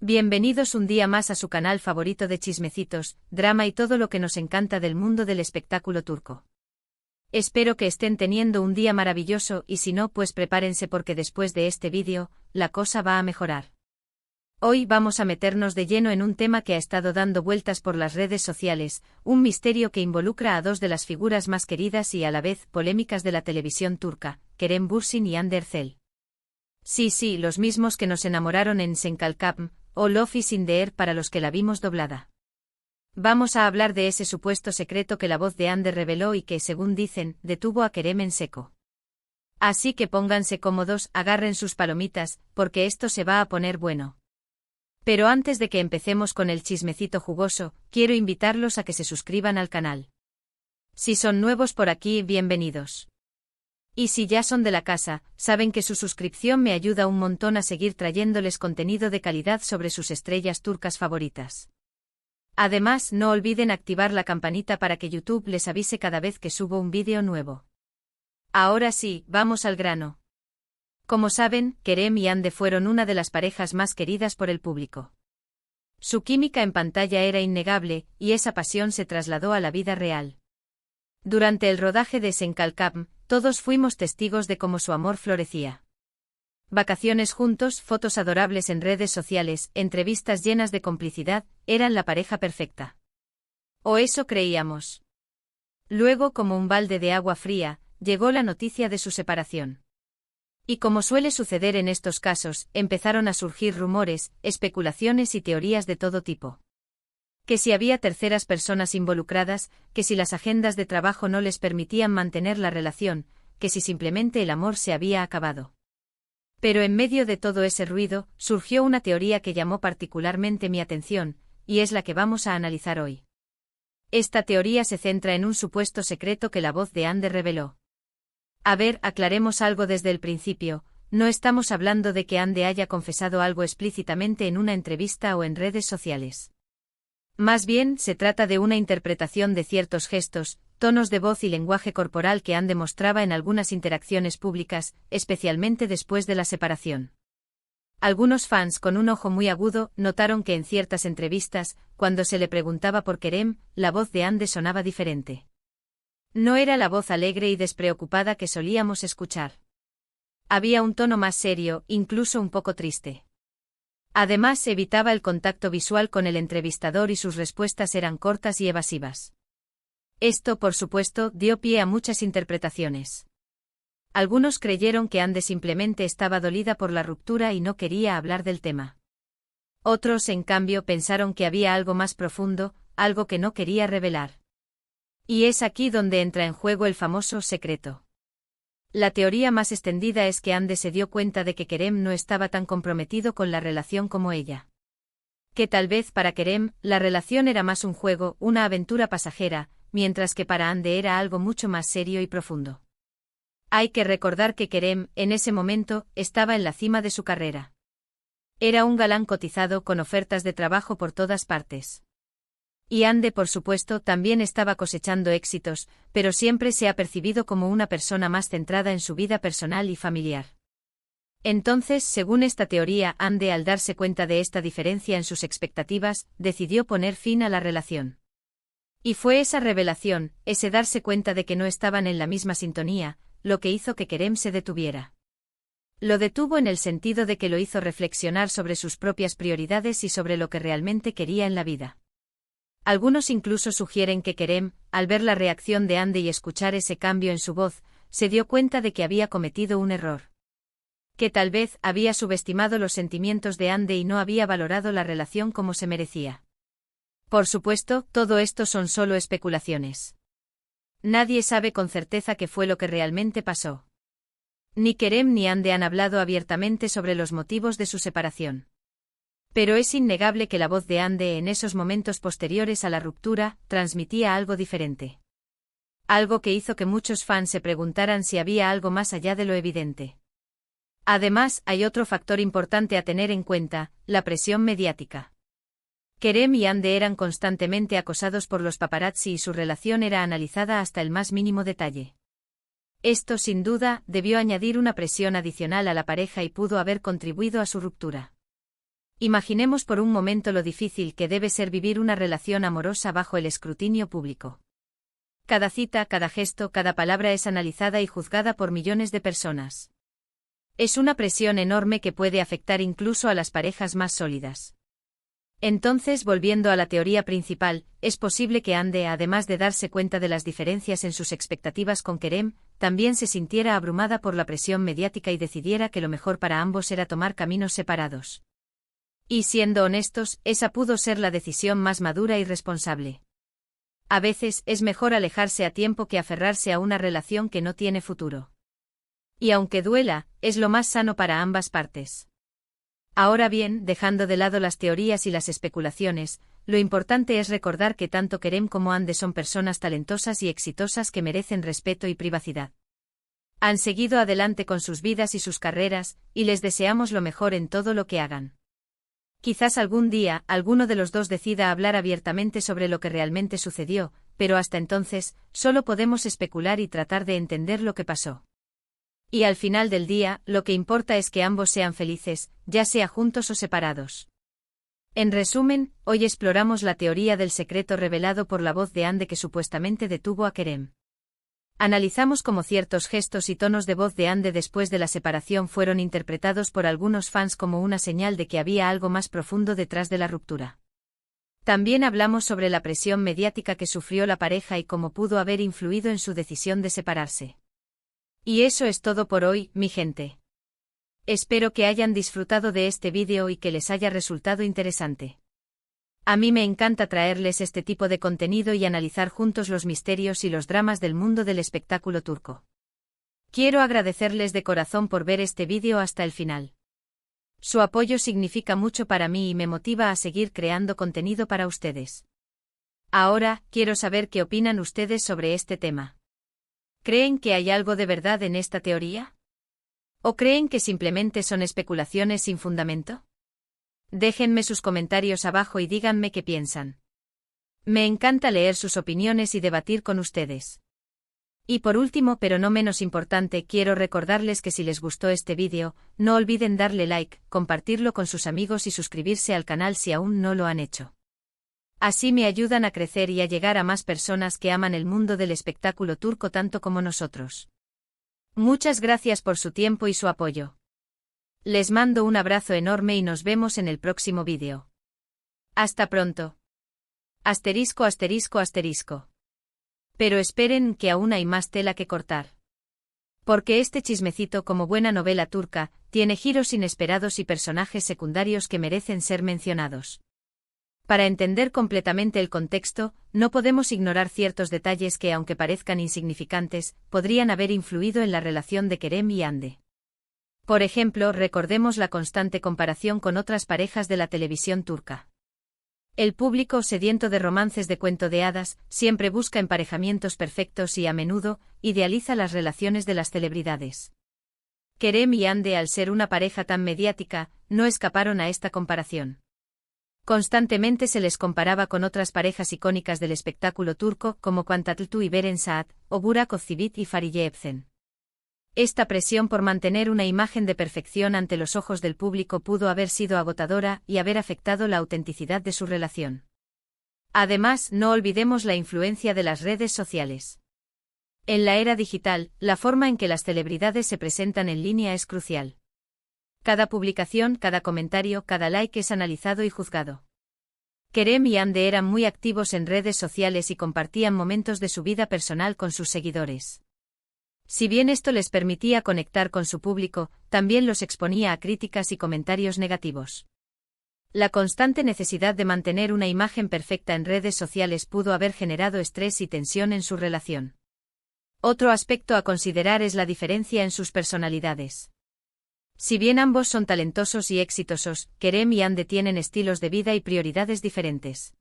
Bienvenidos un día más a su canal favorito de chismecitos, drama y todo lo que nos encanta del mundo del espectáculo turco. Espero que estén teniendo un día maravilloso y si no, pues prepárense porque después de este vídeo, la cosa va a mejorar. Hoy vamos a meternos de lleno en un tema que ha estado dando vueltas por las redes sociales, un misterio que involucra a dos de las figuras más queridas y a la vez polémicas de la televisión turca, Kerem Bürsin y Hande Erçel. Sí, los mismos que nos enamoraron en Senkalkam, o Love is in the Air para los que la vimos doblada. Vamos a hablar de ese supuesto secreto que la voz de Hande reveló y que, según dicen, detuvo a Kerem en seco. Así que pónganse cómodos, agarren sus palomitas, porque esto se va a poner bueno. Pero antes de que empecemos con el chismecito jugoso, quiero invitarlos a que se suscriban al canal. Si son nuevos por aquí, bienvenidos. Y si ya son de la casa, saben que su suscripción me ayuda un montón a seguir trayéndoles contenido de calidad sobre sus estrellas turcas favoritas. Además, no olviden activar la campanita para que YouTube les avise cada vez que subo un vídeo nuevo. Ahora sí, vamos al grano. Como saben, Kerem y Hande fueron una de las parejas más queridas por el público. Su química en pantalla era innegable, y esa pasión se trasladó a la vida real. Durante el rodaje de Senkalkam, todos fuimos testigos de cómo su amor florecía. Vacaciones juntos, fotos adorables en redes sociales, entrevistas llenas de complicidad, eran la pareja perfecta. O eso creíamos. Luego, como un balde de agua fría, llegó la noticia de su separación. Y como suele suceder en estos casos, empezaron a surgir rumores, especulaciones y teorías de todo tipo. Que si había terceras personas involucradas, que si las agendas de trabajo no les permitían mantener la relación, que si simplemente el amor se había acabado. Pero en medio de todo ese ruido, surgió una teoría que llamó particularmente mi atención, y es la que vamos a analizar hoy. Esta teoría se centra en un supuesto secreto que la voz de Hande reveló. A ver, aclaremos algo desde el principio, no estamos hablando de que Hande haya confesado algo explícitamente en una entrevista o en redes sociales. Más bien, se trata de una interpretación de ciertos gestos, tonos de voz y lenguaje corporal que Hande mostraba en algunas interacciones públicas, especialmente después de la separación. Algunos fans con un ojo muy agudo notaron que en ciertas entrevistas, cuando se le preguntaba por Kerem, la voz de Hande sonaba diferente. No era la voz alegre y despreocupada que solíamos escuchar. Había un tono más serio, incluso un poco triste. Además, evitaba el contacto visual con el entrevistador y sus respuestas eran cortas y evasivas. Esto, por supuesto, dio pie a muchas interpretaciones. Algunos creyeron que Hande simplemente estaba dolida por la ruptura y no quería hablar del tema. Otros, en cambio, pensaron que había algo más profundo, algo que no quería revelar. Y es aquí donde entra en juego el famoso secreto. La teoría más extendida es que Hande se dio cuenta de que Kerem no estaba tan comprometido con la relación como ella. Que tal vez para Kerem, la relación era más un juego, una aventura pasajera, mientras que para Hande era algo mucho más serio y profundo. Hay que recordar que Kerem, en ese momento, estaba en la cima de su carrera. Era un galán cotizado con ofertas de trabajo por todas partes. Y Hande, por supuesto, también estaba cosechando éxitos, pero siempre se ha percibido como una persona más centrada en su vida personal y familiar. Entonces, según esta teoría, Hande, al darse cuenta de esta diferencia en sus expectativas, decidió poner fin a la relación. Y fue esa revelación, ese darse cuenta de que no estaban en la misma sintonía, lo que hizo que Kerem se detuviera. Lo detuvo en el sentido de que lo hizo reflexionar sobre sus propias prioridades y sobre lo que realmente quería en la vida. Algunos incluso sugieren que Kerem, al ver la reacción de Hande y escuchar ese cambio en su voz, se dio cuenta de que había cometido un error. Que tal vez había subestimado los sentimientos de Hande y no había valorado la relación como se merecía. Por supuesto, todo esto son solo especulaciones. Nadie sabe con certeza qué fue lo que realmente pasó. Ni Kerem ni Hande han hablado abiertamente sobre los motivos de su separación. Pero es innegable que la voz de Hande en esos momentos posteriores a la ruptura transmitía algo diferente. Algo que hizo que muchos fans se preguntaran si había algo más allá de lo evidente. Además, hay otro factor importante a tener en cuenta, la presión mediática. Kerem y Hande eran constantemente acosados por los paparazzi y su relación era analizada hasta el más mínimo detalle. Esto, sin duda, debió añadir una presión adicional a la pareja y pudo haber contribuido a su ruptura. Imaginemos por un momento lo difícil que debe ser vivir una relación amorosa bajo el escrutinio público. Cada cita, cada gesto, cada palabra es analizada y juzgada por millones de personas. Es una presión enorme que puede afectar incluso a las parejas más sólidas. Entonces, volviendo a la teoría principal, es posible que Ande, además de darse cuenta de las diferencias en sus expectativas con Kerem, también se sintiera abrumada por la presión mediática y decidiera que lo mejor para ambos era tomar caminos separados. Y siendo honestos, esa pudo ser la decisión más madura y responsable. A veces es mejor alejarse a tiempo que aferrarse a una relación que no tiene futuro. Y aunque duela, es lo más sano para ambas partes. Ahora bien, dejando de lado las teorías y las especulaciones, lo importante es recordar que tanto Kerem como Ande son personas talentosas y exitosas que merecen respeto y privacidad. Han seguido adelante con sus vidas y sus carreras, y les deseamos lo mejor en todo lo que hagan. Quizás algún día, alguno de los dos decida hablar abiertamente sobre lo que realmente sucedió, pero hasta entonces, solo podemos especular y tratar de entender lo que pasó. Y al final del día, lo que importa es que ambos sean felices, ya sea juntos o separados. En resumen, hoy exploramos la teoría del secreto revelado por la voz de Ande que supuestamente detuvo a Kerem. Analizamos cómo ciertos gestos y tonos de voz de Ande después de la separación fueron interpretados por algunos fans como una señal de que había algo más profundo detrás de la ruptura. También hablamos sobre la presión mediática que sufrió la pareja y cómo pudo haber influido en su decisión de separarse. Y eso es todo por hoy, mi gente. Espero que hayan disfrutado de este vídeo y que les haya resultado interesante. A mí me encanta traerles este tipo de contenido y analizar juntos los misterios y los dramas del mundo del espectáculo turco. Quiero agradecerles de corazón por ver este vídeo hasta el final. Su apoyo significa mucho para mí y me motiva a seguir creando contenido para ustedes. Ahora, quiero saber qué opinan ustedes sobre este tema. ¿Creen que hay algo de verdad en esta teoría? ¿O creen que simplemente son especulaciones sin fundamento? Déjenme sus comentarios abajo y díganme qué piensan. Me encanta leer sus opiniones y debatir con ustedes. Y por último, pero no menos importante, quiero recordarles que si les gustó este vídeo, no olviden darle like, compartirlo con sus amigos y suscribirse al canal si aún no lo han hecho. Así me ayudan a crecer y a llegar a más personas que aman el mundo del espectáculo turco tanto como nosotros. Muchas gracias por su tiempo y su apoyo. Les mando un abrazo enorme y nos vemos en el próximo vídeo. Hasta pronto. Asterisco asterisco asterisco. Pero esperen que aún hay más tela que cortar. Porque este chismecito, como buena novela turca, tiene giros inesperados y personajes secundarios que merecen ser mencionados. Para entender completamente el contexto, no podemos ignorar ciertos detalles que, aunque parezcan insignificantes, podrían haber influido en la relación de Kerem y Ande. Por ejemplo, recordemos la constante comparación con otras parejas de la televisión turca. El público, sediento de romances de cuento de hadas, siempre busca emparejamientos perfectos y, a menudo, idealiza las relaciones de las celebridades. Kerem y Ande, al ser una pareja tan mediática, no escaparon a esta comparación. Constantemente se les comparaba con otras parejas icónicas del espectáculo turco como Kuantatltu y Beren Saat, o Burak Özçivit y Fariye Evcen. Esta presión por mantener una imagen de perfección ante los ojos del público pudo haber sido agotadora y haber afectado la autenticidad de su relación. Además, no olvidemos la influencia de las redes sociales. En la era digital, la forma en que las celebridades se presentan en línea es crucial. Cada publicación, cada comentario, cada like es analizado y juzgado. Kerem y Ande eran muy activos en redes sociales y compartían momentos de su vida personal con sus seguidores. Si bien esto les permitía conectar con su público, también los exponía a críticas y comentarios negativos. La constante necesidad de mantener una imagen perfecta en redes sociales pudo haber generado estrés y tensión en su relación. Otro aspecto a considerar es la diferencia en sus personalidades. Si bien ambos son talentosos y exitosos, Kerem y Ande tienen estilos de vida y prioridades diferentes.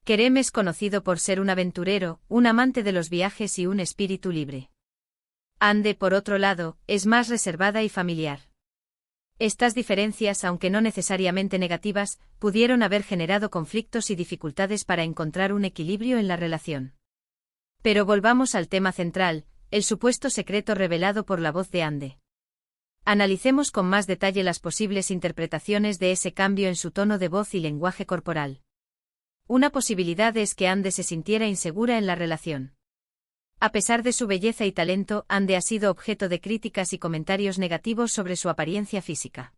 Kerem es conocido por ser un aventurero, un amante de los viajes y un espíritu libre. Ande, por otro lado, es más reservada y familiar. Estas diferencias, aunque no necesariamente negativas, pudieron haber generado conflictos y dificultades para encontrar un equilibrio en la relación. Pero volvamos al tema central, el supuesto secreto revelado por la voz de Ande. Analicemos con más detalle las posibles interpretaciones de ese cambio en su tono de voz y lenguaje corporal. Una posibilidad es que Ande se sintiera insegura en la relación. A pesar de su belleza y talento, Ande ha sido objeto de críticas y comentarios negativos sobre su apariencia física.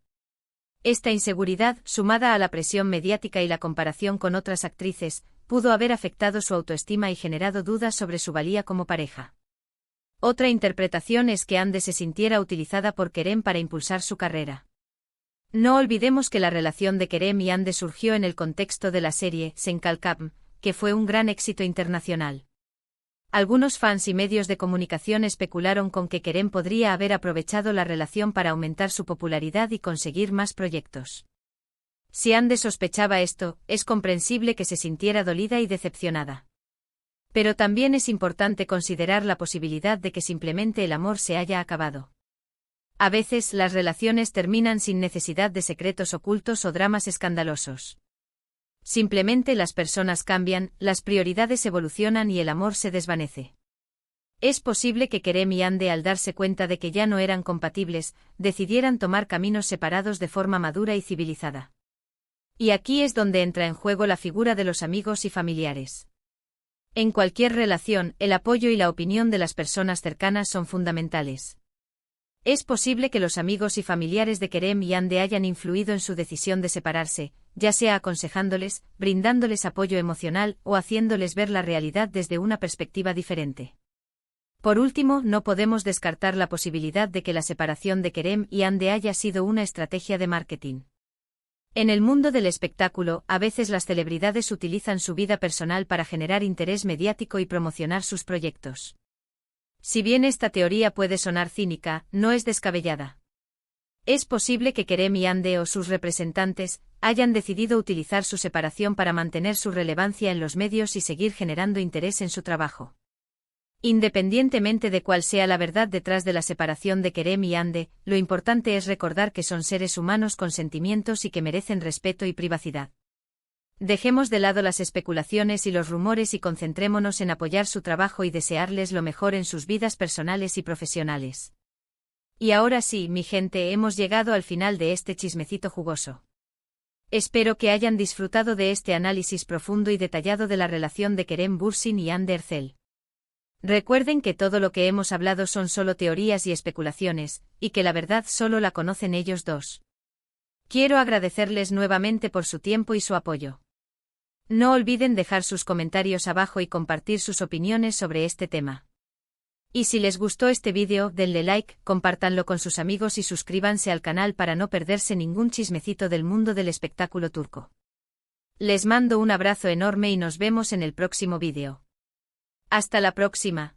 Esta inseguridad, sumada a la presión mediática y la comparación con otras actrices, pudo haber afectado su autoestima y generado dudas sobre su valía como pareja. Otra interpretación es que Ande se sintiera utilizada por Kerem para impulsar su carrera. No olvidemos que la relación de Kerem y Ande surgió en el contexto de la serie Senkalkam, que fue un gran éxito internacional. Algunos fans y medios de comunicación especularon con que Kerem podría haber aprovechado la relación para aumentar su popularidad y conseguir más proyectos. Si Ande sospechaba esto, es comprensible que se sintiera dolida y decepcionada. Pero también es importante considerar la posibilidad de que simplemente el amor se haya acabado. A veces las relaciones terminan sin necesidad de secretos ocultos o dramas escandalosos. Simplemente las personas cambian, las prioridades evolucionan y el amor se desvanece. Es posible que Kerem y Ande, al darse cuenta de que ya no eran compatibles, decidieran tomar caminos separados de forma madura y civilizada. Y aquí es donde entra en juego la figura de los amigos y familiares. En cualquier relación, el apoyo y la opinión de las personas cercanas son fundamentales. Es posible que los amigos y familiares de Kerem y Ande hayan influido en su decisión de separarse, ya sea aconsejándoles, brindándoles apoyo emocional o haciéndoles ver la realidad desde una perspectiva diferente. Por último, no podemos descartar la posibilidad de que la separación de Kerem y Ande haya sido una estrategia de marketing. En el mundo del espectáculo, a veces las celebridades utilizan su vida personal para generar interés mediático y promocionar sus proyectos. Si bien esta teoría puede sonar cínica, no es descabellada. Es posible que Kerem y Ande o sus representantes hayan decidido utilizar su separación para mantener su relevancia en los medios y seguir generando interés en su trabajo. Independientemente de cuál sea la verdad detrás de la separación de Kerem y Ande, lo importante es recordar que son seres humanos con sentimientos y que merecen respeto y privacidad. Dejemos de lado las especulaciones y los rumores y concentrémonos en apoyar su trabajo y desearles lo mejor en sus vidas personales y profesionales. Y ahora sí, mi gente, hemos llegado al final de este chismecito jugoso. Espero que hayan disfrutado de este análisis profundo y detallado de la relación de Kerem Bürsin y Ande Erçel. Recuerden que todo lo que hemos hablado son solo teorías y especulaciones, y que la verdad solo la conocen ellos dos. Quiero agradecerles nuevamente por su tiempo y su apoyo. No olviden dejar sus comentarios abajo y compartir sus opiniones sobre este tema. Y si les gustó este vídeo, denle like, compártanlo con sus amigos y suscríbanse al canal para no perderse ningún chismecito del mundo del espectáculo turco. Les mando un abrazo enorme y nos vemos en el próximo vídeo. Hasta la próxima.